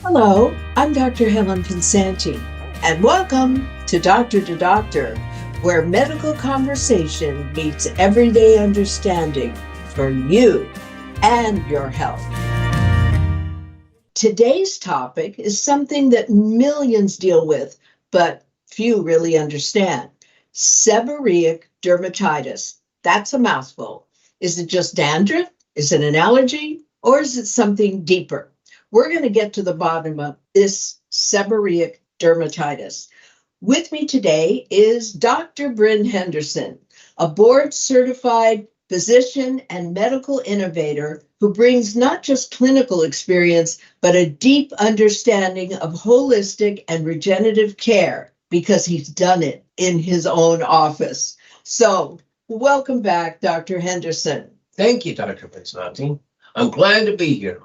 Hello, I'm Dr. Helen PENSANTI, and welcome to Doctor, where medical conversation meets everyday understanding for you and your health. Today's topic is something that millions deal with, but few really understand. Seborrheic dermatitis. That's a mouthful. Is it just dandruff? Is it an allergy? Or is it something deeper? We're going to get to the bottom of this seborrheic dermatitis. With me today is Dr. Bryn Henderson, a board-certified physician and medical innovator who brings not just clinical experience, but a deep understanding of holistic and regenerative care because he's done it in his own office. So, welcome back, Dr. Henderson. Thank you, Dr. PENSANTI. I'm glad to be here.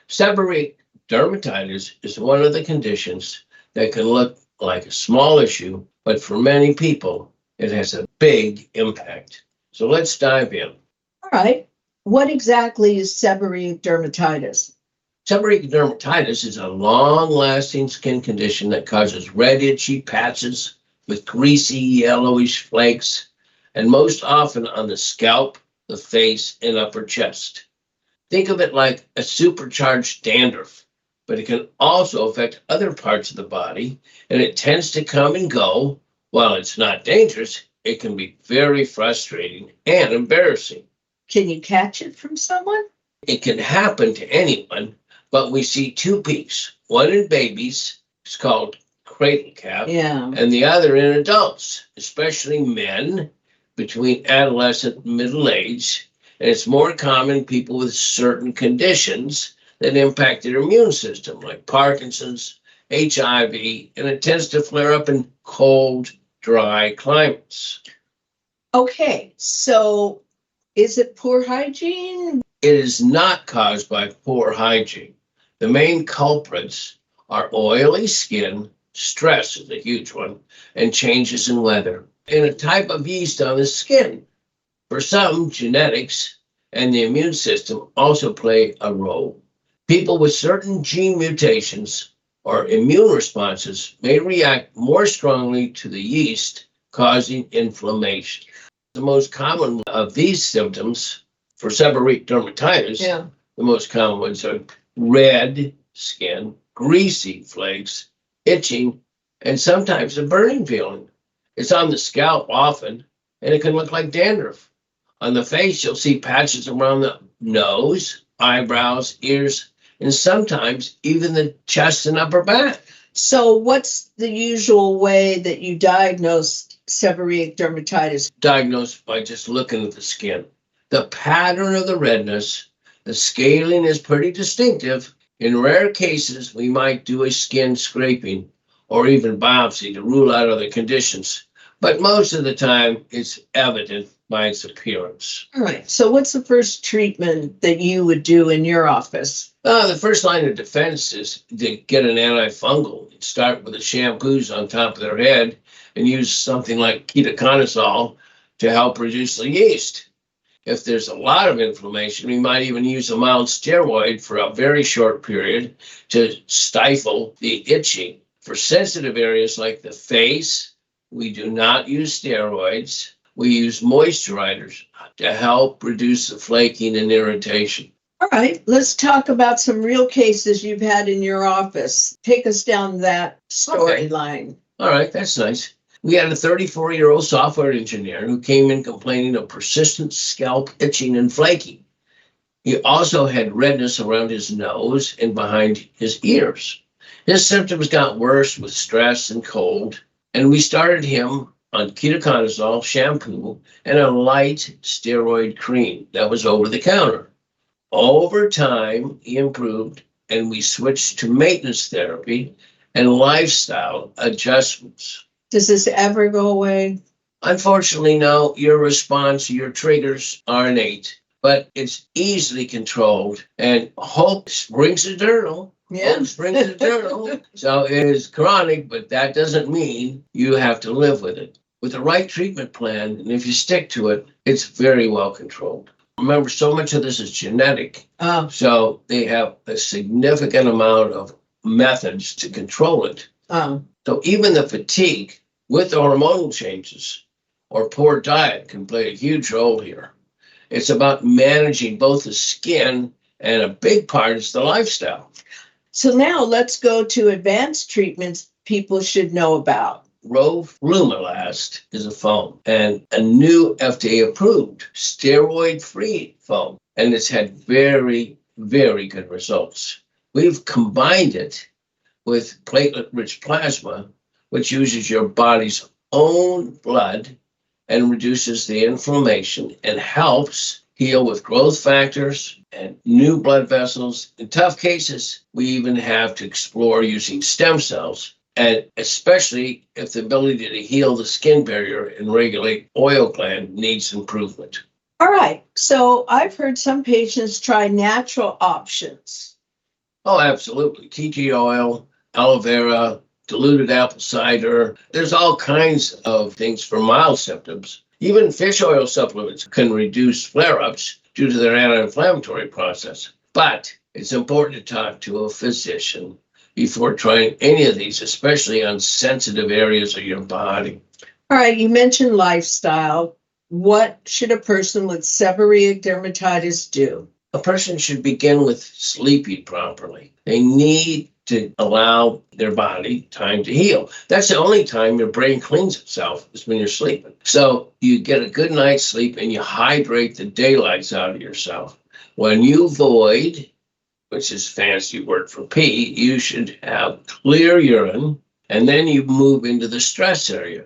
Seborrheic dermatitis is one of the conditions that can look like a small issue, but for many people, it has a big impact. So let's dive in. All right. What exactly is seborrheic dermatitis? Seborrheic dermatitis is a long-lasting skin condition that causes red, itchy patches with greasy, yellowish flakes, and most often on the scalp, the face, and upper chest. Think of it like a supercharged dandruff, but it can also affect other parts of the body, and it tends to come and go. While it's not dangerous, it can be very frustrating and embarrassing. Can you catch it from someone? It can happen to anyone, but we see two peaks. One in babies, it's called cradle cap, and the other in adults, especially men between adolescent and middle age. And it's more common in people with certain conditions that impact their immune system, like Parkinson's, HIV, and it tends to flare up in cold, dry climates. Okay, so is it poor hygiene? It is not caused by poor hygiene. The main culprits are oily skin, stress is a huge one, and changes in weather, and a type of yeast on the skin. For some, genetics and the immune system also play a role. People with certain gene mutations or immune responses may react more strongly to the yeast, causing inflammation. The most common of these symptoms for seborrheic dermatitis, the most common ones are red skin, greasy flakes, itching, and sometimes a burning feeling. It's on the scalp often, and it can look like dandruff. On the face, you'll see patches around the nose, eyebrows, ears, and sometimes even the chest and upper back. So what's the usual way that you diagnose seborrheic dermatitis? Diagnosed by just looking at the skin. The pattern of the redness, the scaling is pretty distinctive. In rare cases, we might do a skin scraping or even biopsy to rule out other conditions. But most of the time, it's evident by its appearance. All right. So what's the first treatment that you would do in your office? The first line of defense is to get an antifungal. Start with the shampoos on top of their head and use something like ketoconazole to help reduce the yeast. If there's a lot of inflammation, we might even use a mild steroid for a very short period to stifle the itching. For sensitive areas like the face, we do not use steroids. We use moisturizers to help reduce the flaking and irritation. All right, let's talk about some real cases you've had in your office. Take us down that storyline. All right, that's nice. We had a 34-year-old software engineer who came in complaining of persistent scalp itching and flaking. He also had redness around his nose and behind his ears. His symptoms got worse with stress and cold, and we started him on ketoconazole shampoo and a light steroid cream that was over the counter. Over time, he improved, and we switched to maintenance therapy and lifestyle adjustments. Does this ever go away? Unfortunately, no. Your response, your triggers are innate, but it's easily controlled, and hope springs eternal. Hope springs eternal. So it is chronic, but that doesn't mean you have to live with it. With the right treatment plan, and if you stick to it, it's very well controlled. Remember, so much of this is genetic. So they have a significant amount of methods to control it. Oh, So even the fatigue with the hormonal changes or poor diet can play a huge role here. It's about managing both the skin and a big part is the lifestyle. so now let's go to advanced treatments people should know about. Roflumilast is a foam and a new FDA-approved steroid-free foam, and it's had very, very good results. We've combined it with platelet-rich plasma, which uses your body's own blood and reduces the inflammation and helps heal with growth factors and new blood vessels. In tough cases, we even have to explore using stem cells, and especially if the ability to heal the skin barrier and regulate oil gland needs improvement. All right, so I've heard some patients try natural options. Oh, absolutely. Tea tree oil, aloe vera, diluted apple cider. There's all kinds of things for mild symptoms. Even fish oil supplements can reduce flare-ups due to their anti-inflammatory process. But it's important to talk to a physician before trying any of these, especially on sensitive areas of your body. All right, you mentioned lifestyle. What should a person with seborrheic dermatitis do? A person should begin with sleeping properly. They need to allow their body time to heal. That's the only time your brain cleans itself is when you're sleeping. So you get a good night's sleep and you hydrate the daylights out of yourself. When you void, which is fancy word for pee, you should have clear urine, and then you move into the stress area.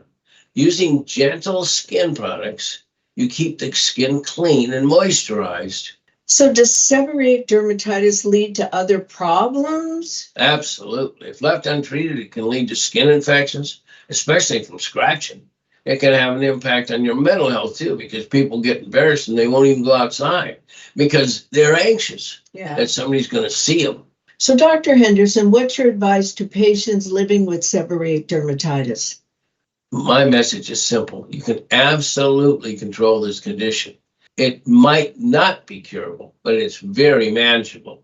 Using gentle skin products, you keep the skin clean and moisturized. So does seborrheic dermatitis lead to other problems? Absolutely. If left untreated, it can lead to skin infections, especially from scratching. It can have an impact on your mental health too, because people get embarrassed and they won't even go outside because they're anxious that somebody's going to see them. So Dr. Henderson, what's your advice to patients living with seborrheic dermatitis? My message is simple. You can absolutely control this condition. It might not be curable, but it's very manageable.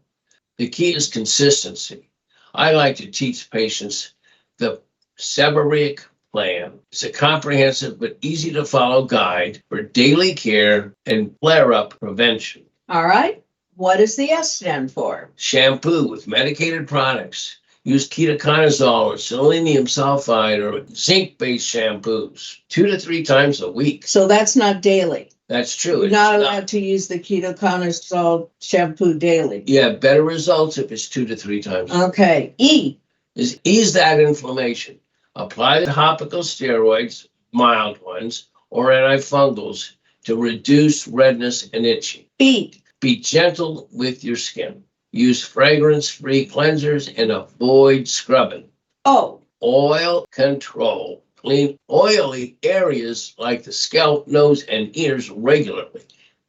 The key is consistency. I like to teach patients the Seborrheic plan. It's a comprehensive but easy to follow guide for daily care and flare-up prevention. All right. What does the S stand for? Shampoo with medicated products. Use ketoconazole or selenium sulfide or zinc-based shampoos 2 to 3 times a week. So that's not daily. That's true. You're not allowed to use the ketoconazole shampoo daily. You have better results if it's 2 to 3 times. Okay. E is ease that inflammation. Apply the topical steroids, mild ones, or antifungals to reduce redness and itching. B. Be gentle with your skin. Use fragrance-free cleansers and avoid scrubbing. O. Oil control. Clean oily areas like the scalp, nose, and ears regularly.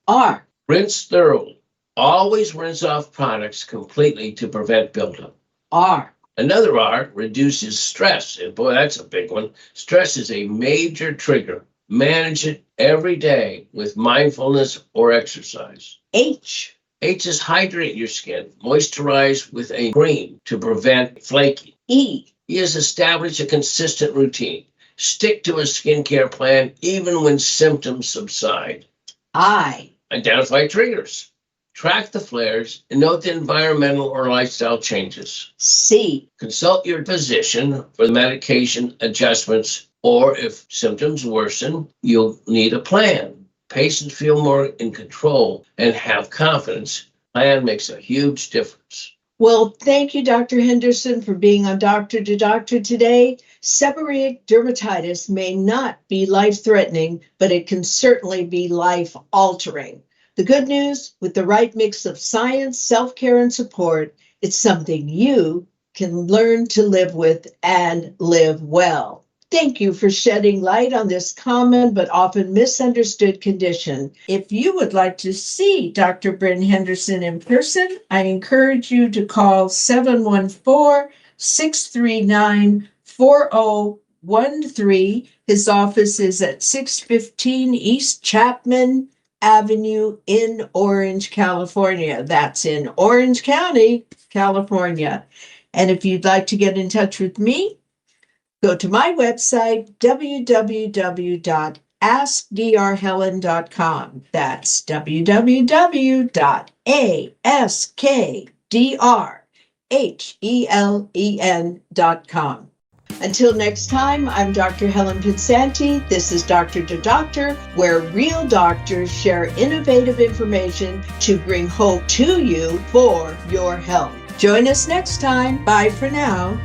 R. Rinse thoroughly. Always rinse off products completely to prevent buildup. R. Another R, reduces stress. And boy, that's a big one. Stress is a major trigger. Manage it every day with mindfulness or exercise. H. H is hydrate your skin. Moisturize with a cream to prevent flaking. E. E is establish a consistent routine. Stick to a skincare plan even when symptoms subside. I. Identify triggers. Track the flares and note the environmental or lifestyle changes. C. Consult your physician for medication adjustments, or if symptoms worsen, you'll need a plan. Patients feel more in control and have confidence. Plan makes a huge difference. Well, thank you, Dr. Henderson, for being on Doctor to Doctor today. Seborrheic dermatitis may not be life-threatening, but it can certainly be life-altering. The good news, with the right mix of science, self-care, and support, it's something you can learn to live with and live well. Thank you for shedding light on this common but often misunderstood condition. If you would like to see Dr. Bryn Henderson in person, I encourage you to call 714-639-4013. His office is at 615 East Chapman Avenue in Orange, California. That's in Orange County, California. And if you'd like to get in touch with me, go to my website, www.askdrhelen.com. That's www.askdrhelen.com. Until next time, I'm Dr. Helen PENSANTI. This is Doctor to Doctor, where real doctors share innovative information to bring hope to you for your health. Join us next time. Bye for now.